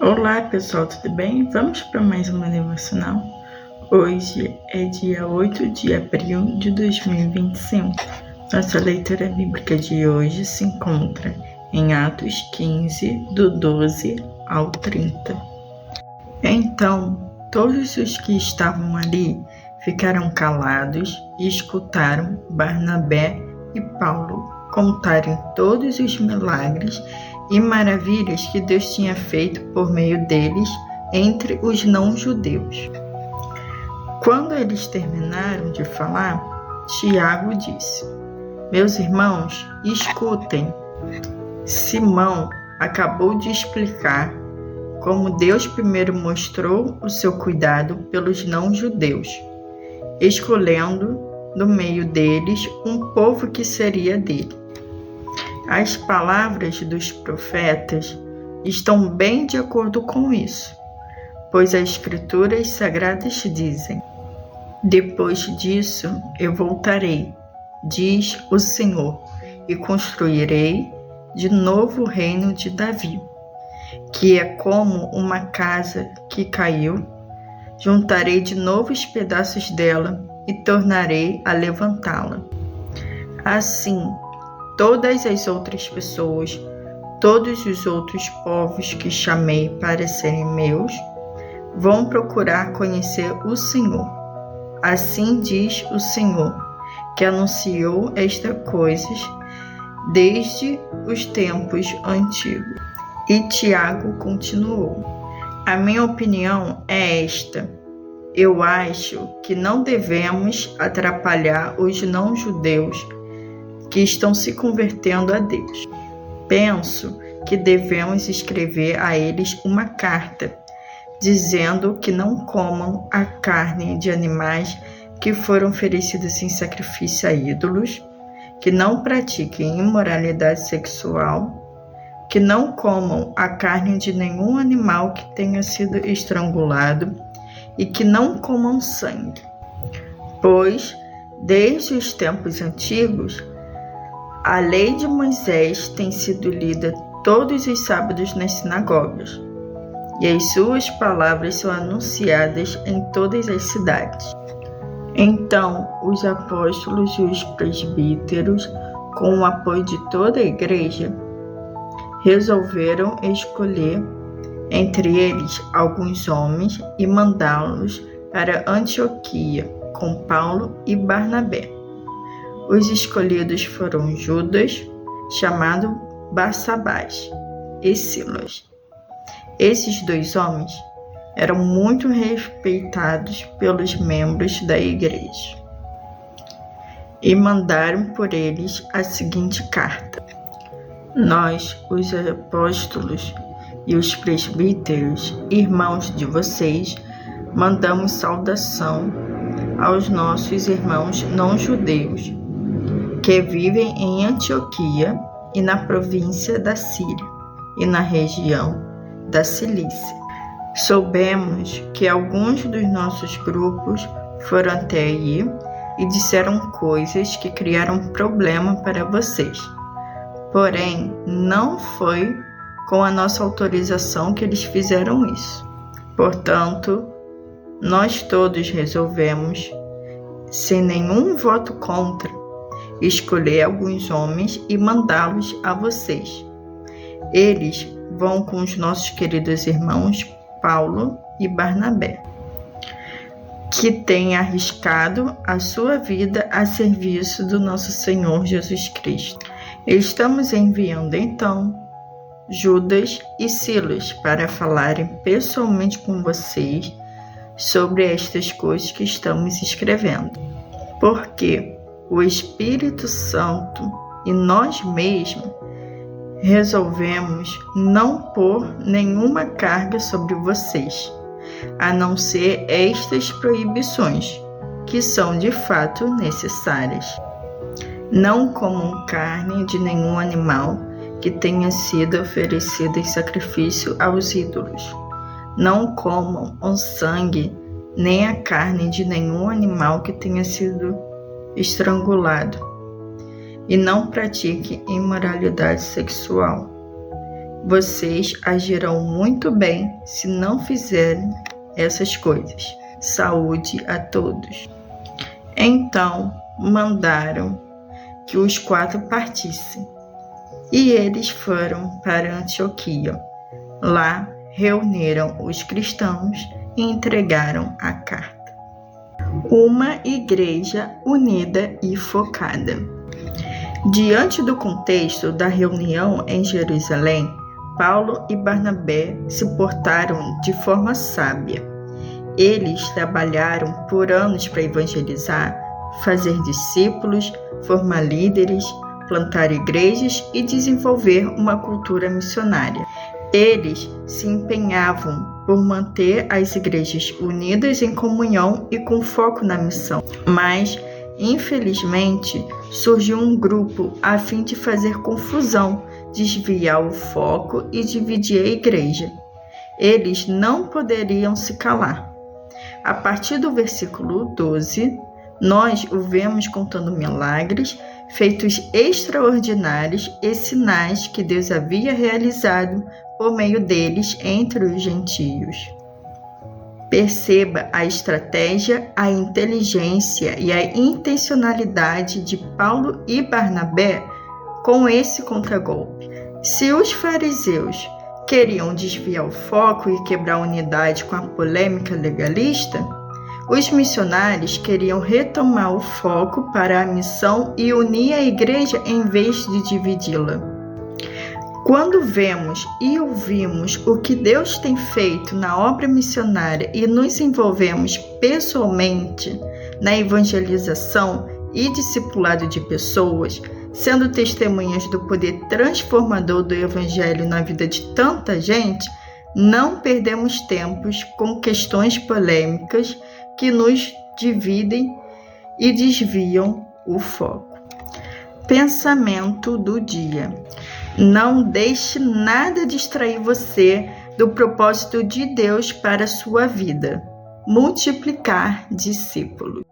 Olá pessoal, tudo bem? Vamos para mais uma devocional? Hoje é dia 8 de abril de 2025. Nossa leitura bíblica de hoje se encontra em Atos 15, do 12 ao 30. Então, todos os que estavam ali ficaram calados e escutaram Barnabé e Paulo contarem todos os milagres e maravilhas que Deus tinha feito por meio deles entre os não-judeus. Quando eles terminaram de falar, Tiago disse: Meus irmãos, escutem. Simão acabou de explicar como Deus primeiro mostrou o seu cuidado pelos não-judeus, escolhendo no meio deles um povo que seria dele. As palavras dos profetas estão bem de acordo com isso, pois as Escrituras Sagradas dizem: Depois disso eu voltarei, diz o Senhor, e construirei de novo o reino de Davi, que é como uma casa que caiu. Juntarei de novo os pedaços dela e tornarei a levantá-la. Assim, todas as outras pessoas, todos os outros povos que chamei para serem meus, vão procurar conhecer o Senhor. Assim diz o Senhor, que anunciou estas coisas desde os tempos antigos. E Tiago continuou: A minha opinião é esta. Eu acho que não devemos atrapalhar os não-judeus que estão se convertendo a Deus. Penso que devemos escrever a eles uma carta, dizendo que não comam a carne de animais que foram oferecidos em sacrifício a ídolos, que não pratiquem imoralidade sexual, que não comam a carne de nenhum animal que tenha sido estrangulado e que não comam sangue. Pois, desde os tempos antigos, a lei de Moisés tem sido lida todos os sábados nas sinagogas, e as suas palavras são anunciadas em todas as cidades. Então, os apóstolos e os presbíteros, com o apoio de toda a igreja, resolveram escolher entre eles alguns homens e mandá-los para Antioquia com Paulo e Barnabé. Os escolhidos foram Judas, chamado Barsabás, e Silas. Esses dois homens eram muito respeitados pelos membros da igreja e mandaram por eles a seguinte carta: Nós, os apóstolos e os presbíteros, irmãos de vocês, mandamos saudação aos nossos irmãos não-judeus que vivem em Antioquia e na província da Síria e na região da Cilícia. Soubemos que alguns dos nossos grupos foram até aí e disseram coisas que criaram problema para vocês. Porém, não foi com a nossa autorização que eles fizeram isso. Portanto, nós todos resolvemos, sem nenhum voto contra, escolher alguns homens e mandá-los a vocês. Eles vão com os nossos queridos irmãos Paulo e Barnabé, que têm arriscado a sua vida a serviço do nosso Senhor Jesus Cristo. Estamos enviando então Judas e Silas para falarem pessoalmente com vocês sobre estas coisas que estamos escrevendo, porque o Espírito Santo e nós mesmos resolvemos não pôr nenhuma carga sobre vocês, a não ser estas proibições, que são de fato necessárias. Não comam carne de nenhum animal que tenha sido oferecido em sacrifício aos ídolos. Não comam o sangue nem a carne de nenhum animal que tenha sido estrangulado. E não pratique imoralidade sexual. Vocês agirão muito bem se não fizerem essas coisas. Saúde a todos. Então mandaram que os 4 partissem, e eles foram para Antioquia. Lá reuniram os cristãos e entregaram a carta. Uma igreja unida e focada. Diante do contexto da reunião em Jerusalém, Paulo e Barnabé se portaram de forma sábia. Eles trabalharam por anos para evangelizar, fazer discípulos, formar líderes, plantar igrejas e desenvolver uma cultura missionária. Eles se empenhavam por manter as igrejas unidas em comunhão e com foco na missão. Mas, infelizmente, surgiu um grupo a fim de fazer confusão, desviar o foco e dividir a igreja. Eles não poderiam se calar. A partir do versículo 12, nós o vemos contando milagres, feitos extraordinários e sinais que Deus havia realizado por meio deles entre os gentios. Perceba a estratégia, a inteligência e a intencionalidade de Paulo e Barnabé com esse contragolpe. Se os fariseus queriam desviar o foco e quebrar a unidade com a polêmica legalista, os missionários queriam retomar o foco para a missão e unir a igreja em vez de dividi-la. Quando vemos e ouvimos o que Deus tem feito na obra missionária e nos envolvemos pessoalmente na evangelização e discipulado de pessoas, sendo testemunhas do poder transformador do Evangelho na vida de tanta gente, não perdemos tempos com questões polêmicas que nos dividem e desviam o foco. Pensamento do dia. Não deixe nada distrair você do propósito de Deus para a sua vida. Multiplicar discípulos.